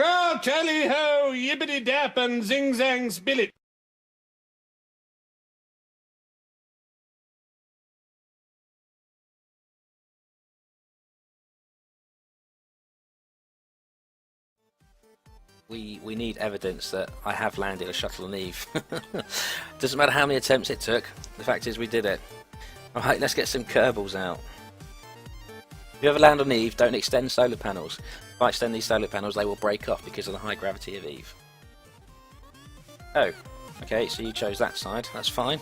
Go tally ho, yibbity dap and zing zang spillit. We need evidence that I have landed a shuttle on Eve. Doesn't matter how many attempts it took, the fact is we did it. Alright, let's get some Kerbals out. If you ever land on Eve, don't extend solar panels. If I extend these solar panels, they will break off because of the high gravity of Eve. Oh, okay, so you chose that side, that's fine.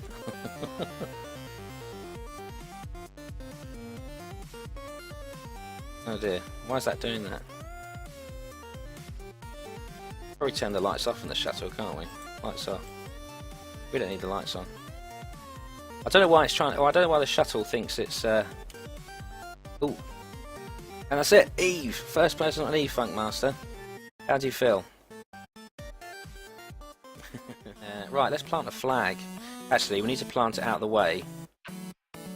Oh dear, why is that doing that? Probably turn the lights off in the shuttle, can't we? Lights off. We don't need the lights on. I don't know why it's trying. Oh, I don't know why the shuttle thinks it's. Ooh. And that's it. Eve, first person on Eve, Funkmaster. How do you feel? Right, let's plant a flag. Actually, we need to plant it out of the way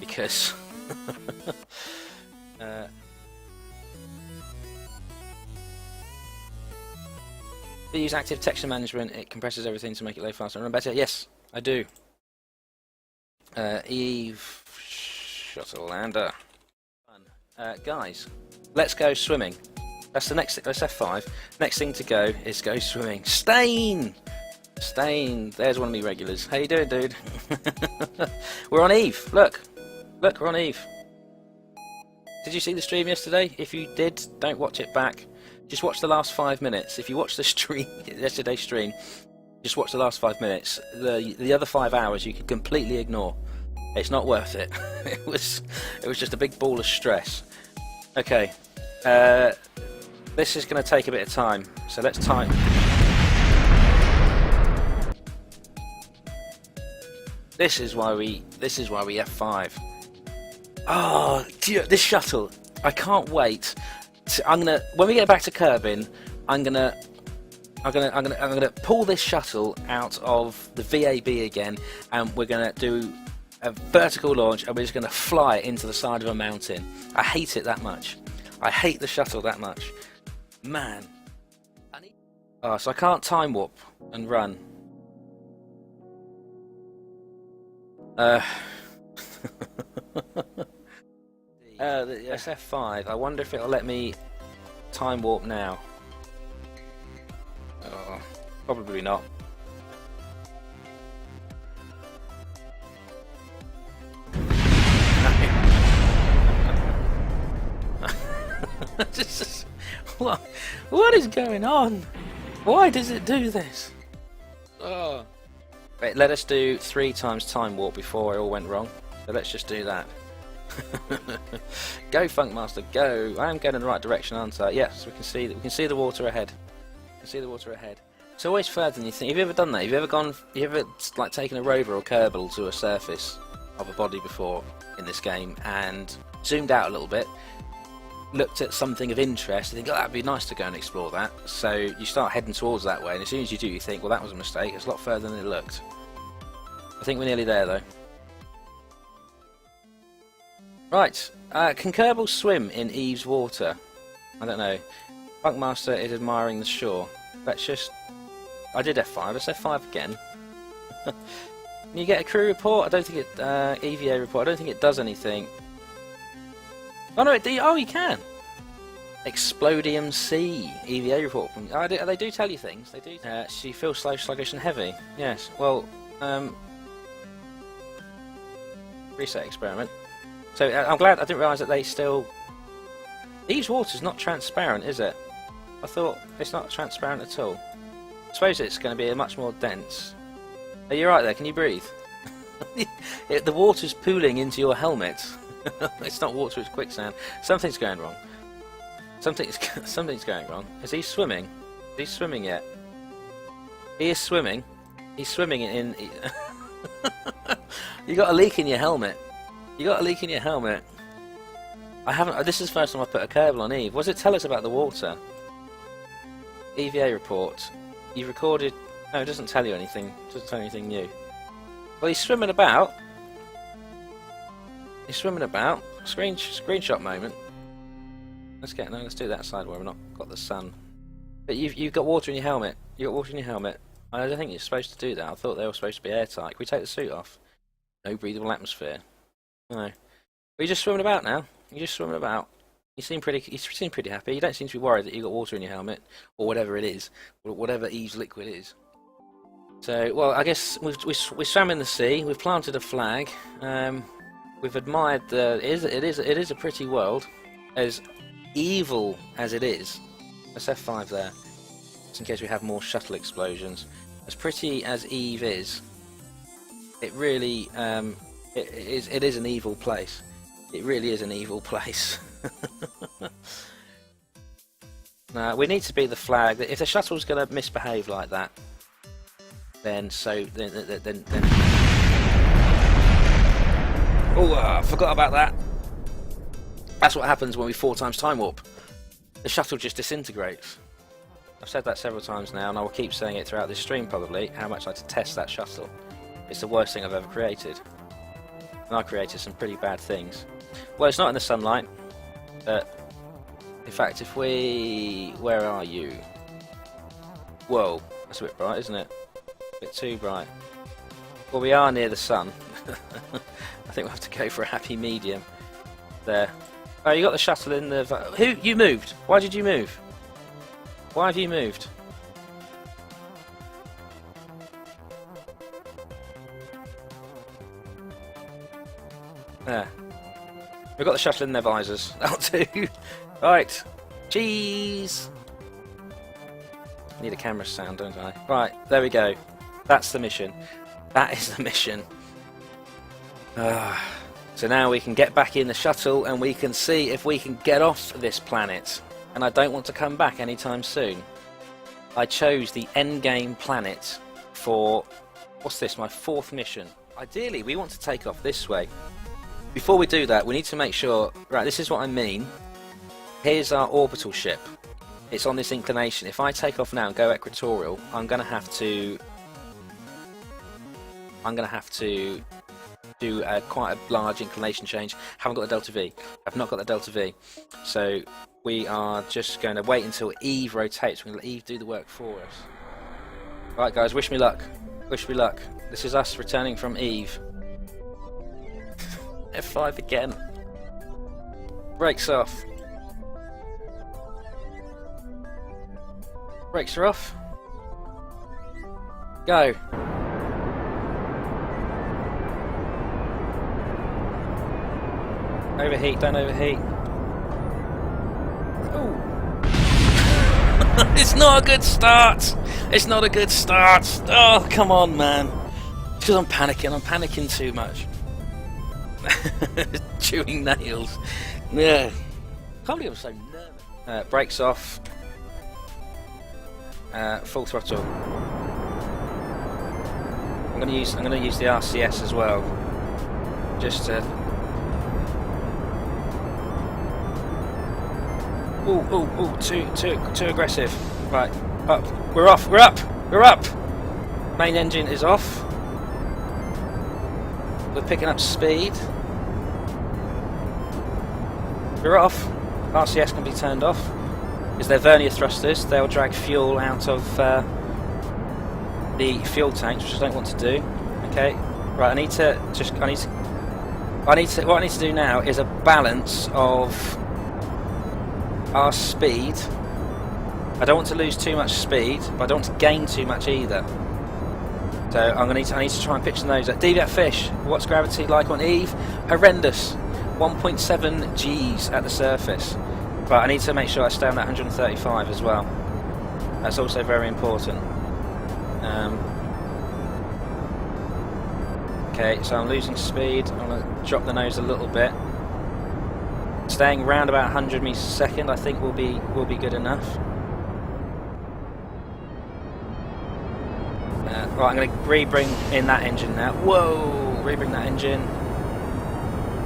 because. If you use active texture management, it compresses everything to make it load faster and run better. Yes, I do. Eve shuttle lander. Guys, let's go swimming. That's the next thing. That's F5. Next thing to go is go swimming. Stain! Stain. There's one of me regulars. How you doing, dude? We're on Eve. Look. Look, we're on Eve. Did you see the stream yesterday? If you did, don't watch it back. Just watch the last 5 minutes. If you watch the stream, yesterday's stream, just watch the last 5 minutes. The other 5 hours you can completely ignore. It's not worth it. It was just a big ball of stress. Okay, this is going to take a bit of time, so let's time. This is why we F5. Oh, this shuttle! I can't wait. When we get back to Kerbin, I'm gonna pull this shuttle out of the VAB again, and we're gonna do a vertical launch, and we're just gonna fly it into the side of a mountain. I hate it that much. I hate the shuttle that much, man. Oh, so I can't time warp and run. The SF5. I wonder if it'll let me time warp now. Oh, probably not. What is going on? Why does it do this? Oh. Wait, let us do 3 times time warp before it all went wrong. So let's just do that. Go, Funkmaster, go! I am going in the right direction, aren't I? Yes, we can see that. We can see the water ahead. We can see the water ahead. It's always further than you think. Have you ever done that? Have you ever gone? You ever like taken a rover or Kerbal to a surface of a body before in this game and zoomed out a little bit, looked at something of interest, and think, oh, that'd be nice to go and explore that. So you start heading towards that way, and as soon as you do, you think, well, that was a mistake. It's a lot further than it looked. I think we're nearly there, though. Right, can Kerbal swim in Eve's water? I don't know. Funkmaster is admiring the shore. Let's just... I did F5, let's F5 again. Can you get a crew report? I don't think it... EVA report, I don't think it does anything. Oh no, oh you can! Explodium C, EVA report. They do tell you things, they do. She feels slow, sluggish and heavy. Yes, well... reset experiment. So I'm glad I didn't realise that they still... Eve's water's not transparent, is it? I thought it's not transparent at all. I suppose it's going to be a much more dense. Are you right there? Can you breathe? The water's pooling into your helmet. It's not water, it's quicksand. Something's going wrong. Something's going wrong. Is he swimming? Is he swimming yet? He is swimming. He's swimming in... You got a leak in your helmet. You got a leak in your helmet. I haven't. This is the first time I put a Kerbal on Eve. What does it tell us about the water? EVA report. You've recorded. No, it doesn't tell you anything. It doesn't tell you anything new. Well, he's swimming about. He's swimming about. Screenshot moment. Let's do that side where we've not got the sun. But you've got water in your helmet. You got water in your helmet. I don't think you're supposed to do that. I thought they were supposed to be airtight. Can we take the suit off? No breathable atmosphere. No. Are you just swimming about now? You're just swimming about. You seem pretty happy. You don't seem to be worried that you've got water in your helmet, or whatever it is, or whatever Eve's liquid is. So, well, I guess we swam in the sea. We've planted a flag. We've admired the. It is a pretty world, as evil as it is. Let's F5 there, just in case we have more shuttle explosions. As pretty as Eve is, it really it is an evil place. It really is an evil place. Now we need to be the flag. If the shuttle's going to misbehave like that, then. Oh, I forgot about that. That's what happens when we 4 times time warp. The shuttle just disintegrates. I've said that several times now, and I will keep saying it throughout this stream probably, how much I detest that shuttle. It's the worst thing I've ever created. And I created some pretty bad things. Well, it's not in the sunlight, but in fact, if we... Where are you? Whoa, that's a bit bright, isn't it? A bit too bright. Well, we are near the sun. I think we'll have to go for a happy medium there. Oh, you got the shuttle in the... Who? You moved? Why did you move? Why have you moved? There. We've got the shuttle in their visors. That'll do. Right. Cheese! Need a camera sound, don't I? Right, there we go. That's the mission. That is the mission. So now we can get back in the shuttle and we can see if we can get off this planet. And I don't want to come back anytime soon. I chose the endgame planet for... What's this? My 4th mission. Ideally, we want to take off this way. Before we do that, we need to make sure... Right, this is what I mean. Here's our orbital ship. It's on this inclination. If I take off now and go equatorial, I'm going to have to do quite a large inclination change. Haven't got the delta V. I've not got the delta V. So we are just going to wait until Eve rotates. We're going to let Eve do the work for us. Right, guys, wish me luck. Wish me luck. This is us returning from Eve. F5 again. Brakes off. Brakes are off. Go. Overheat, don't overheat. Oh. It's not a good start. It's not a good start. Oh, come on, man. Because I'm panicking too much. Chewing nails. Yeah. Can't believe I'm so nervous. Brakes off. Full throttle. I'm gonna use the RCS as well. Just to... Ooh, too aggressive. Right, up. We're off. We're up. Main engine is off. We're picking up speed. We're off. RCS can be turned off. Because they're vernier thrusters, they'll drag fuel out of the fuel tanks, which I don't want to do. Okay, right. What I need to do now is a balance of our speed. I don't want to lose too much speed, but I don't want to gain too much either. So I need to try and pitch the nose. Deviate fish. What's gravity like on Eve? Horrendous. 1.7 G's at the surface. But I need to make sure I stay on that 135 as well. That's also very important. Okay, so I'm losing speed. I'm going to drop the nose a little bit. Staying around about 100 meters a second, I think will be good enough. Right, I'm going to re-bring in that engine now. Whoa! Re-bring that engine.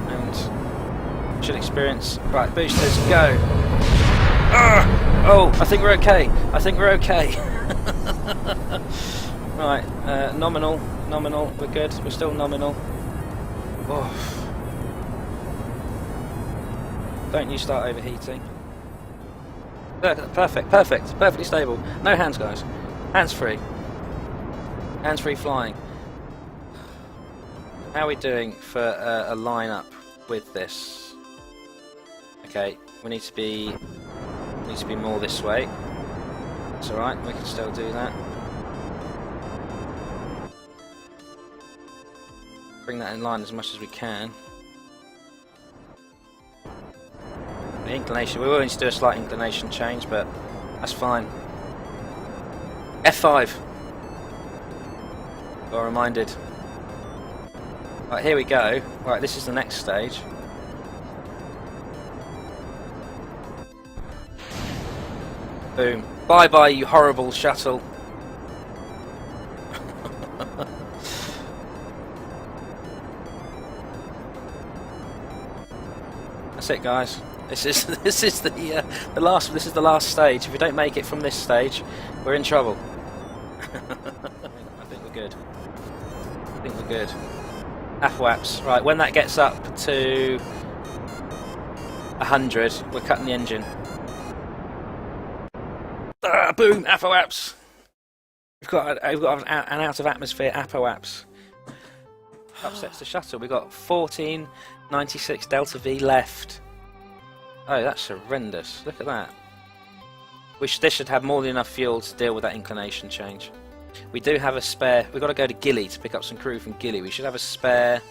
And should experience... Right, boosters, go! Oh, I think we're okay. Right, nominal. We're good. We're still nominal. Oh. Don't you start overheating. Perfect, perfect, perfectly stable. No hands, guys. Hands free. Hands free flying. How are we doing for a line-up with this? Okay, we need to be more this way. It's all right. We can still do that. Bring that in line as much as we can. The inclination, we will need to do a slight inclination change, but that's fine. F5. Got reminded. Right, here we go. Right, this is the next stage. Boom. Bye bye, you horrible shuttle. That's it, guys. This is the last stage. If we don't make it from this stage, we're in trouble. I think we're good. I think we're good. Afwaps. Right, when that gets up to 100, we're cutting the engine. Ah, boom! Afwaps. We've got an out of atmosphere Apoaps. Upsets the shuttle. We've got 1496 Delta V left. Oh, that's horrendous. Look at that. This should have more than enough fuel to deal with that inclination change. We do have a spare. We've got to go to Gilly to pick up some crew from Gilly. We should have a spare.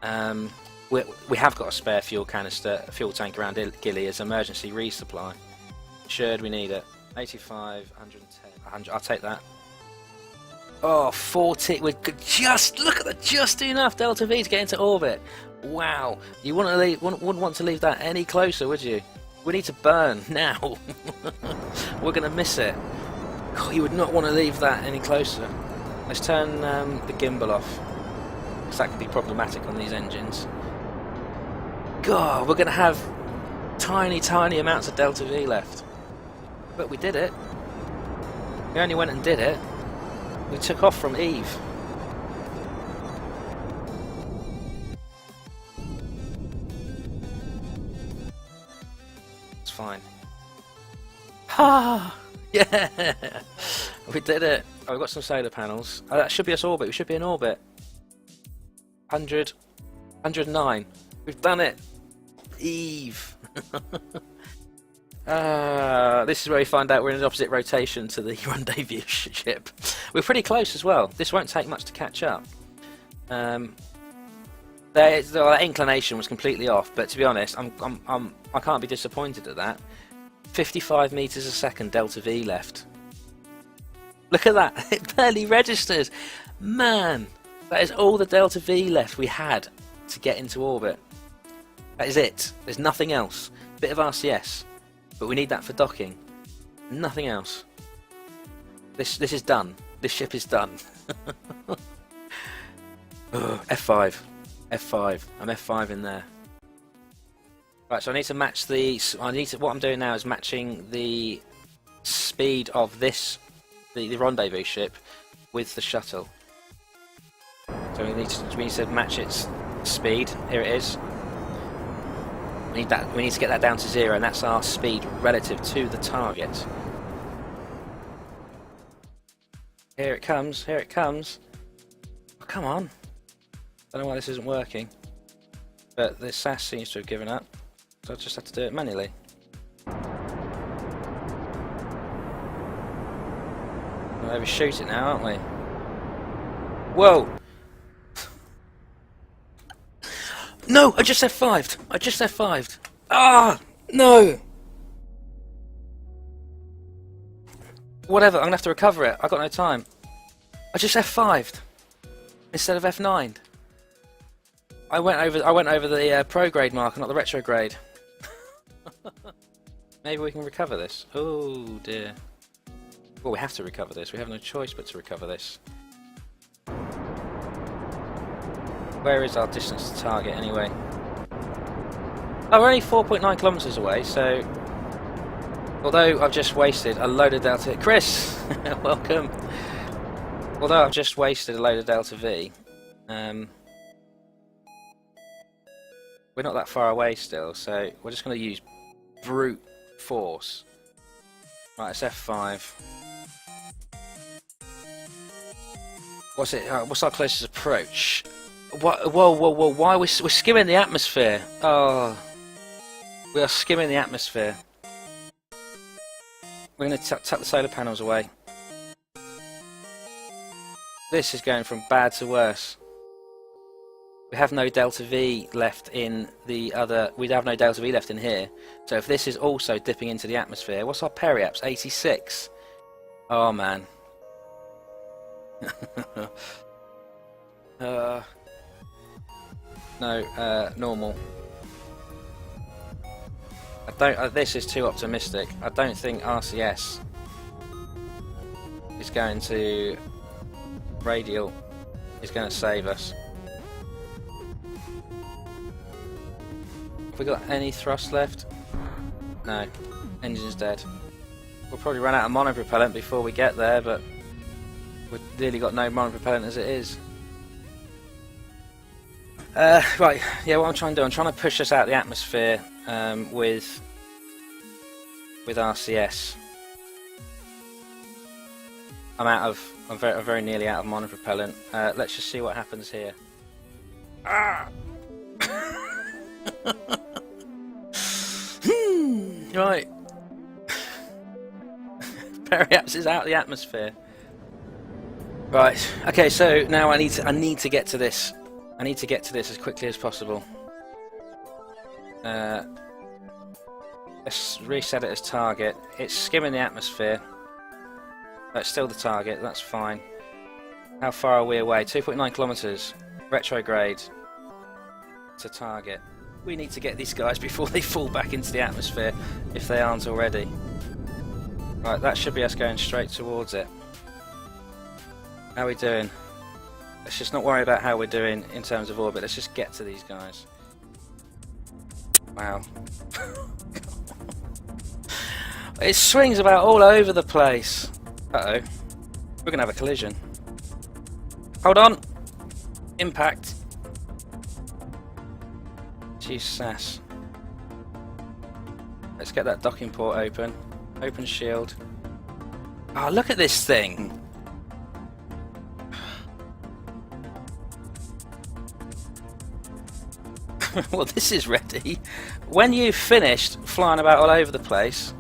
We have got a spare fuel canister, fuel tank around Gilly as emergency resupply. Should we need it? 85, 110, 100. I'll take that. Oh, 40. We're just look at the just enough Delta V to get into orbit. Wow. You wouldn't want to leave that any closer, would you? We need to burn now. We're gonna miss it. God, you would not want to leave that any closer. Let's turn the gimbal off, because that could be problematic on these engines. God, we're gonna have tiny amounts of Delta V left. But we did it. We only went and did it. We took off from Eve. It's fine. Ha! Yeah! We did it. Oh, we've got some solar panels. Oh, that should be us orbit. We should be in orbit. 100. 109. We've done it. Eve. This is where we find out we're in the opposite rotation to the rendezvous ship. We're pretty close as well. This won't take much to catch up. The inclination was completely off, but to be honest, I can't be disappointed at that. 55 meters a second Delta V left. Look at that! It barely registers. Man, that is all the Delta V left we had to get into orbit. That is it. There's nothing else. Bit of RCS. But we need that for docking. Nothing else. This is done. This ship is done. F5. F5. I'm F5 in there. Right, so I need to match the. What I'm doing now is matching the speed of this, the rendezvous ship, with the shuttle. So we need to match its speed. Here it is. We need to get that down to 0, and that's our speed relative to the target. Here it comes, here it comes. Oh, come on. Don't know why this isn't working. But the SAS seems to have given up. So I just have to do it manually. We'll overshoot it now, aren't we? Whoa! No! I just F5'd! I just F5'd! Ah! No! Whatever, I'm gonna have to recover it. I've got no time. I just F5'd instead of F9'd. I went over the prograde marker, not the retrograde. Maybe we can recover this. Oh dear. Well, we have to recover this. We have no choice but to recover this. Where is our distance to target anyway? Oh, we're only 4.9 kilometers away, so although I've just wasted a load of Delta... Chris! Welcome! Although I've just wasted a load of Delta V, we're not that far away still, so we're just going to use brute force. Right, it's F5. What's it? What's our closest approach? What? Whoa, whoa, whoa! Why we're skimming the atmosphere? Oh, we are skimming the atmosphere. We're going to tuck the solar panels away. This is going from bad to worse. We have no delta V left in the other. We have no delta V left in here. So if this is also dipping into the atmosphere, what's our periaps? 86. Oh man. No, normal. I don't. This is too optimistic. I don't think RCS is going to. Radial is going to save us. Have we got any thrust left? No. Engine's dead. We'll probably run out of monopropellant before we get there, but we've really got no monopropellant as it is. Right, yeah, what I'm trying to do, I'm trying to push us out of the atmosphere with RCS. I'm very nearly out of monopropellant. Let's just see what happens here. Ah! Right. Periaps is out of the atmosphere. Right. Okay, so now I need to get to this. I need to get to this as quickly as possible. Let's reset it as target. It's skimming the atmosphere. That's still the target, that's fine. How far are we away? 2.9 kilometers. Retrograde to target. We need to get these guys before they fall back into the atmosphere, if they aren't already. Right, that should be us going straight towards it. How are we doing? Let's just not worry about how we're doing in terms of orbit, let's just get to these guys. Wow. It swings about all over the place. Uh-oh. We're going to have a collision. Hold on! Impact. Jesus. Let's get that docking port open. Open shield. Oh, look at this thing! Well, this is ready. When you've finished flying about all over the place...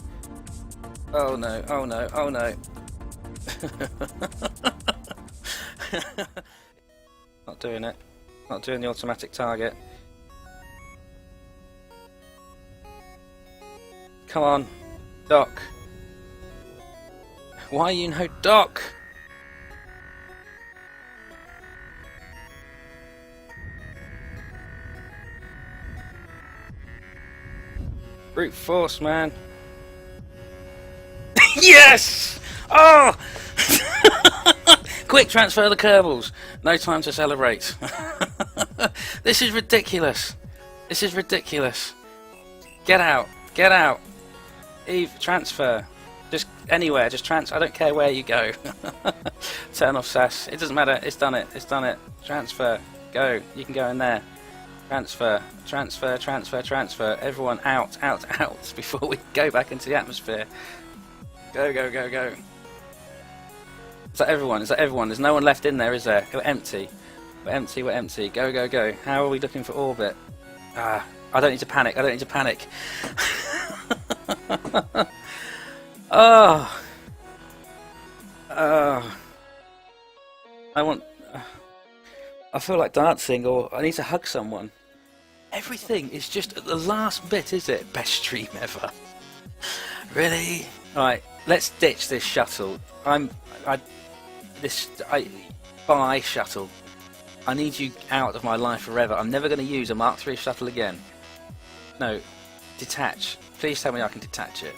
Oh no, oh no, oh no. Not doing it. Not doing the automatic target. Come on, dock. Why you no dock? Brute force, man. Yes! Oh! Quick, transfer the Kerbals. No time to celebrate. This is ridiculous. This is ridiculous. Get out. Get out. Eve, transfer. Just anywhere. Just transfer. I don't care where you go. Turn off SAS. It doesn't matter. It's done it. It's done it. Transfer. Go. You can go in there. Transfer. Transfer. Transfer. Transfer. Everyone out. Out. Out. Before we go back into the atmosphere. Go. Go. Go. Go. Is that everyone? Is that everyone? There's no one left in there, is there? We're empty. We're empty, we're empty. Go, go, go. How are we looking for orbit? Ah, I don't need to panic. I don't need to panic. Oh. I feel like dancing, or I need to hug someone. Everything is just at the last bit, is it? Best stream ever. Really? Right, let's ditch this shuttle. Bye, shuttle. I need you out of my life forever. I'm never going to use a Mark III shuttle again. No, detach. Please tell me I can detach it.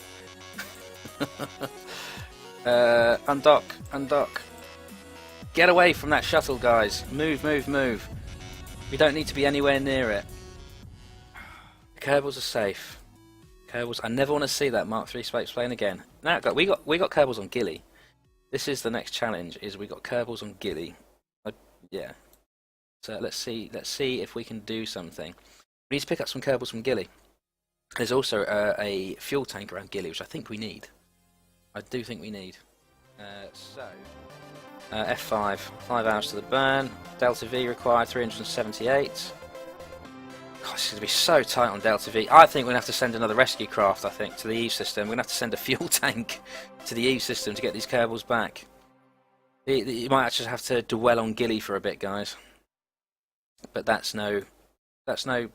Undock, undock. Get away from that shuttle, guys. Move, move, move. We don't need to be anywhere near it. Kerbals are safe. Kerbals. I never want to see that Mark III space plane again. Now we got Kerbals on Gilly. This is the next challenge. Is we got Kerbals on Gilly. Yeah. So let's see if we can do something. We need to pick up some Kerbals from Gilly. There's also a fuel tank around Gilly, which I think we need. I do think we need. F5, 5 hours to the burn. Delta V required 378. God, it's going to be so tight on Delta V. I think we're going to have to send another rescue craft, I think, to the Eve system. We're going to have to send a fuel tank to the Eve system to get these Kerbals back. You might actually have to dwell on Gilly for a bit, guys. But that's no bad thing.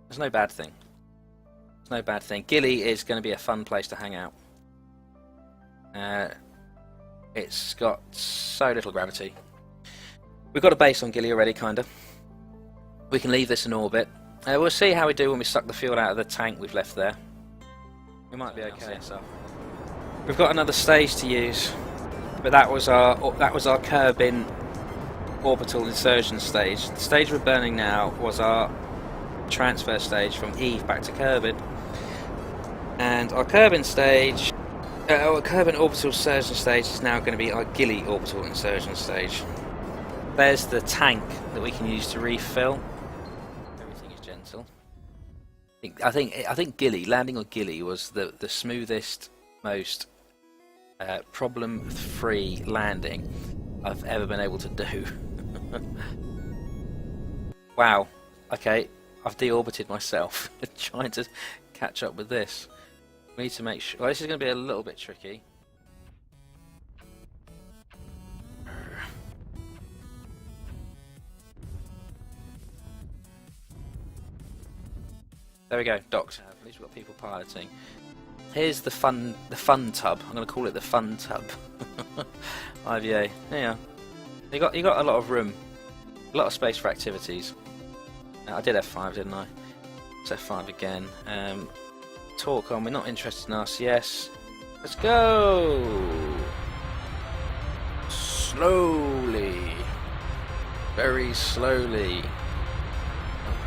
It's no bad thing. Gilly is going to be a fun place to hang out. It's got so little gravity. We've got a base on Gilly already, kinda. We can leave this in orbit. We'll see how we do when we suck the fuel out of the tank we've left there. We might be okay. So we've got another stage to use, but that was our Kerbin orbital insertion stage. The stage we're burning now was our transfer stage from Eve back to Kerbin, and our Kerbin stage. Our Kerbin orbital insertion stage is now going to be our Gilly orbital insertion stage. There's the tank that we can use to refill. Everything is gentle. I think Gilly, landing on Gilly was the smoothest, most problem-free landing I've ever been able to do. Wow. Okay, I've deorbited myself trying to catch up with this. We need to make sure. Well, this is going to be a little bit tricky. There we go, docked. At least we've got people piloting. Here's the fun tub. I'm going to call it the fun tub. IVA. Yeah. You got a lot of room, a lot of space for activities. I did F5, didn't I? It's F5 again. Talk on. We're not interested in RCS. Let's go. Slowly, very slowly.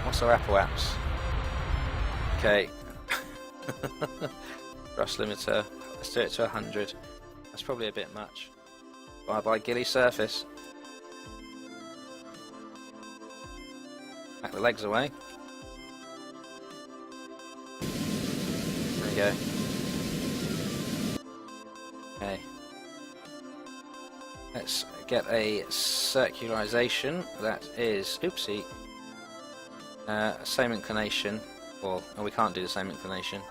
What's our Apple apps? Okay. Thrust limiter. Let's do it to 100. That's probably a bit much. Bye bye, Gilly surface. Back the legs away. There we go. Okay. Let's get a circularization. That is, oopsie, same inclination. Well, no, we can't do the same inclination.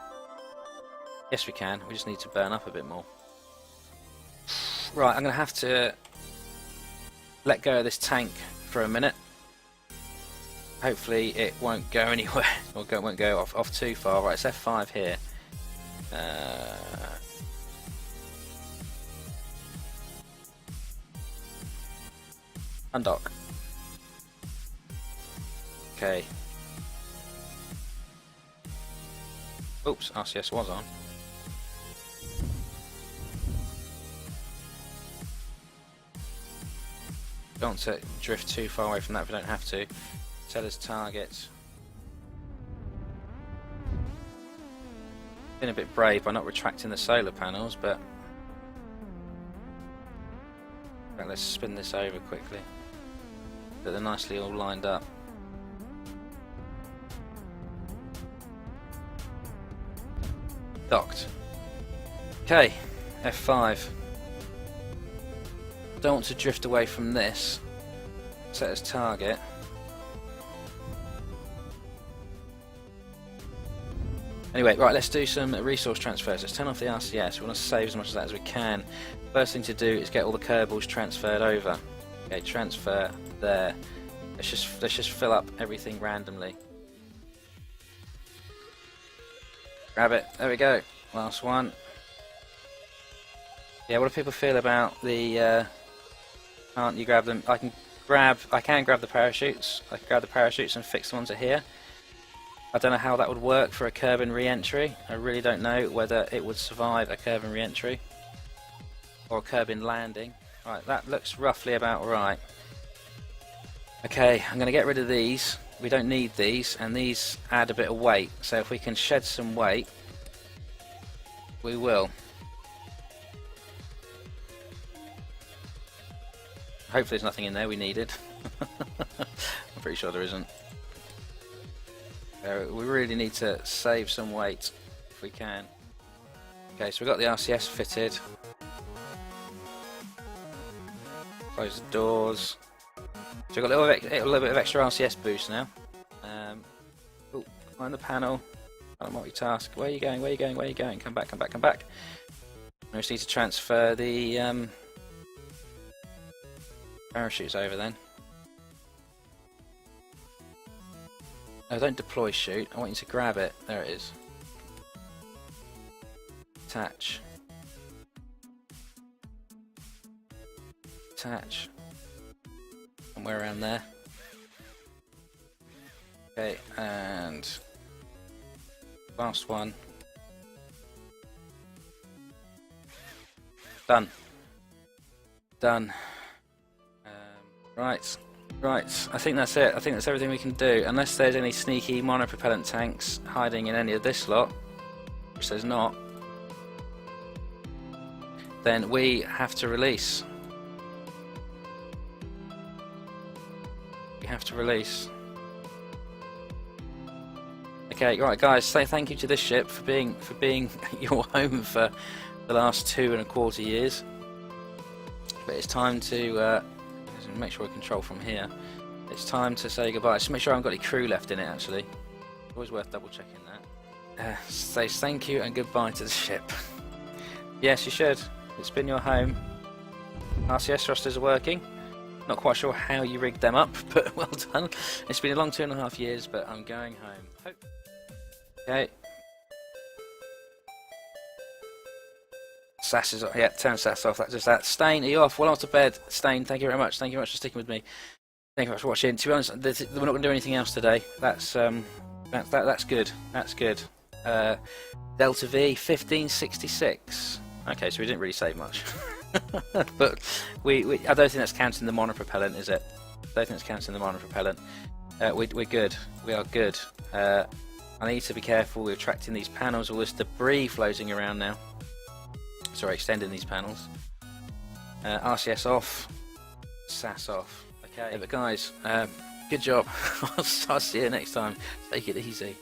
Yes, we can. We just need to burn up a bit more. Right, I'm going to have to let go of this tank for a minute. Hopefully it won't go anywhere, or won't go off too far. Right, it's F5 here. Undock. Okay. Oops, RCS was on. Don't want to drift too far away from that if we don't have to. Set as target. Been a bit brave by not retracting the solar panels, but right, let's spin this over quickly. But they're nicely all lined up. Docked. Okay, F5. Don't want to drift away from this. Set as target. Anyway, right, let's do some resource transfers. Let's turn off the RCS. We want to save as much of that as we can. First thing to do is get all the Kerbals transferred over. Okay, transfer there. Let's just fill up everything randomly. Grab it. There we go. Last one. Yeah, what do people feel about the? Can't you grab them? I can grab the parachutes. I can grab the parachutes and fix the ones that are here. I don't know how that would work for a Kerbin re-entry. I really don't know whether it would survive a Kerbin re-entry or a Kerbin landing. Right, that looks roughly about right. Okay, I'm going to get rid of these. We don't need these, and these add a bit of weight. So if we can shed some weight, we will. Hopefully there's nothing in there we needed. I'm pretty sure there isn't. So we really need to save some weight if we can. Okay, so we've got the RCS fitted. Close the doors. So we've got a little bit of extra RCS boost now. Oh, behind the panel. I'll multitask. Where are you going? Where are you going? Where are you going? Come back, come back, come back. We just need to transfer the parachutes over then. No, don't deploy shoot. I want you to grab it. There it is. Attach. Attach. Somewhere around there. Okay, and last one. Done. Done. Right. Right. I think that's it. I think that's everything we can do. Unless there's any sneaky monopropellant tanks hiding in any of this lot, which there's not, then we have to release. We have to release. Okay, right, guys. Say thank you to this ship for being your home for the last 2.25 years. But it's time to make sure we control from here. It's time to say goodbye. Just make sure I haven't got any crew left in it. Actually, always worth double checking that. Say thank you and goodbye to the ship. Yes, you should. It's been your home. RCS thrusters are working. Not quite sure how you rigged them up, but well done. It's been a long 2.5 years, but I'm going home. Okay. SAS is off. Yeah, turn SAS off. That's just that. Stain, are you off? Well, off to bed. Stain, thank you very much. Thank you very much for sticking with me. Thank you very much for watching. To be honest, we're not going to do anything else today. That's good. That's good. Delta V 1566. Okay, so we didn't really save much, but I don't think that's counting the monopropellant, is it? I don't think that's counting the monopropellant. We're good. We are good. I need to be careful. We're attracting these panels. All this debris floating around now. Sorry, extending these panels. RCS off, SAS off. Okay, but guys, good job. I'll see you next time. Take it easy.